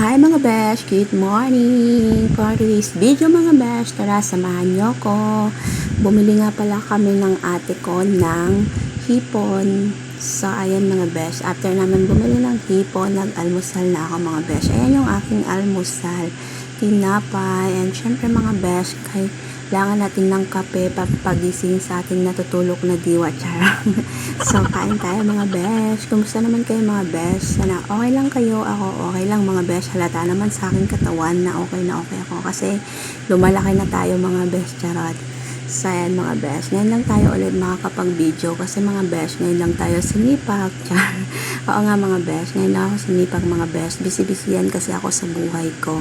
Hi mga besh! Good morning! For today's video mga besh, tara samahan nyo ko. Bumili nga pala kami ng ate ko ng hipon. So ayan mga besh, after naman bumili ng hipon, nag-almusal na ako mga besh. Ayan yung aking almusal. Tinapay, and syempre mga besh, kailangan natin ng kape pagising sa ating natutulog na diwa, chara. So, kain tayo mga besh. Kumusta naman kayo mga besh? Sana okay lang kayo. Ako okay lang mga besh. Halata naman sa aking katawan na okay ako. Kasi lumalaki na tayo mga besh, charot. So, ayan mga besh. Ngayon lang tayo ulit makakapag-video. Kasi mga besh, ngayon lang tayo sinipag. Char. Oo nga mga besh. Ngayon lang ako sinipag mga besh. Busy-busy yan kasi ako sa buhay ko.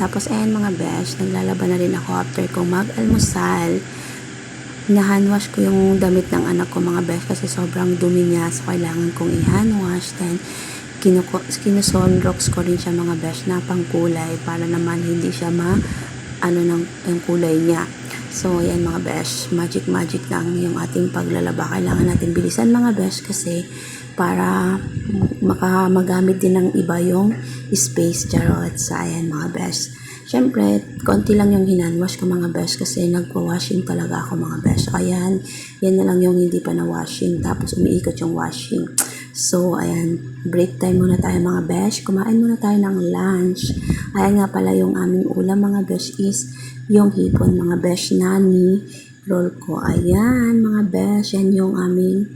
Tapos, ayan mga besh. Naglalaban na rin ako after ko mag-almusal. Hinahandwash ko yung damit ng anak ko mga besh kasi sobrang dumi niya, so kailangan kong i-handwash. Then kinusunrox ko rin siya mga besh na pangkulay para naman hindi siya yung kulay niya. So yan mga besh, magic lang yung ating paglalaba. Kailangan natin bilisan mga besh kasi para magamit din ng iba yung space, charot. So ayan mga besh, syempre, konti lang yung hinanwash ko mga besh kasi nagwa-washing talaga ako mga besh. Ayan, yan na lang yung hindi pa na-washing. Tapos umiikot yung washing. So, ayan, break time muna tayo mga besh. Kumain muna tayo ng lunch. Ayan nga pala yung aming ulam mga besh is yung hipon mga besh na ni-roll ko. Ayan mga besh, yan yung aming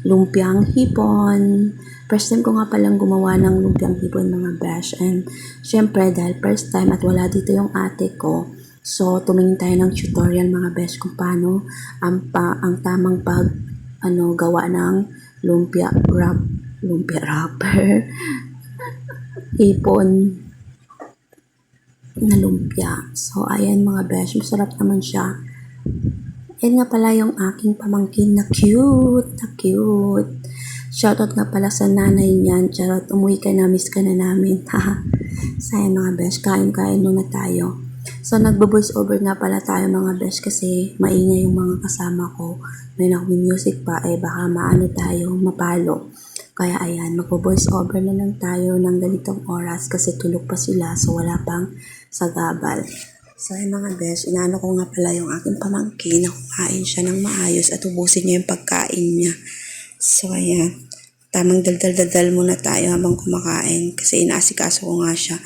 lumpiang hipon. First time ko nga palang gumawa ng lumpiang hipon mga besh. And syempre dahil first time at wala dito yung ate ko, so tumingin tayo ng tutorial mga besh kung paano ang tamang gawa ng lumpia wrapper hipon na lumpia. So ayan mga besh, masarap naman siya. Yan nga pala yung aking pamangkin na cute. Shoutout nga pala sa nanay niyan. Charot, umuwi ka na, miss ka na namin. Sayang mga besh, kain muna tayo. So nagbo-voice over nga pala tayo mga besh kasi maingay yung mga kasama ko. May music pa, baka mapalo. Kaya ayan, magbo-voice over na lang tayo ng ganitong oras kasi tulog pa sila, so wala pang sagabal. So ay mga besh, inaano ko nga pala yung aking pamangkin na kumain siya ng maayos at ubusin niya yung pagkain niya. So ayan, tamang daldal muna tayo habang kumakain kasi inaasikaso ko nga siya.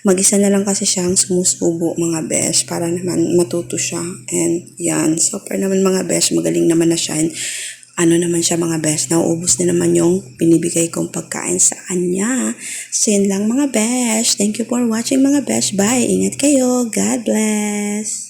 Mag-isa na lang kasi siyang sumusubo mga besh para naman matuto siya. And yan, so far naman mga besh, magaling naman na siya. And ano naman siya mga besh, nauubos na naman yung binibigay kong pagkain sa kanya. So yun lang mga besh. Thank you for watching mga besh. Bye. Ingat kayo. God bless.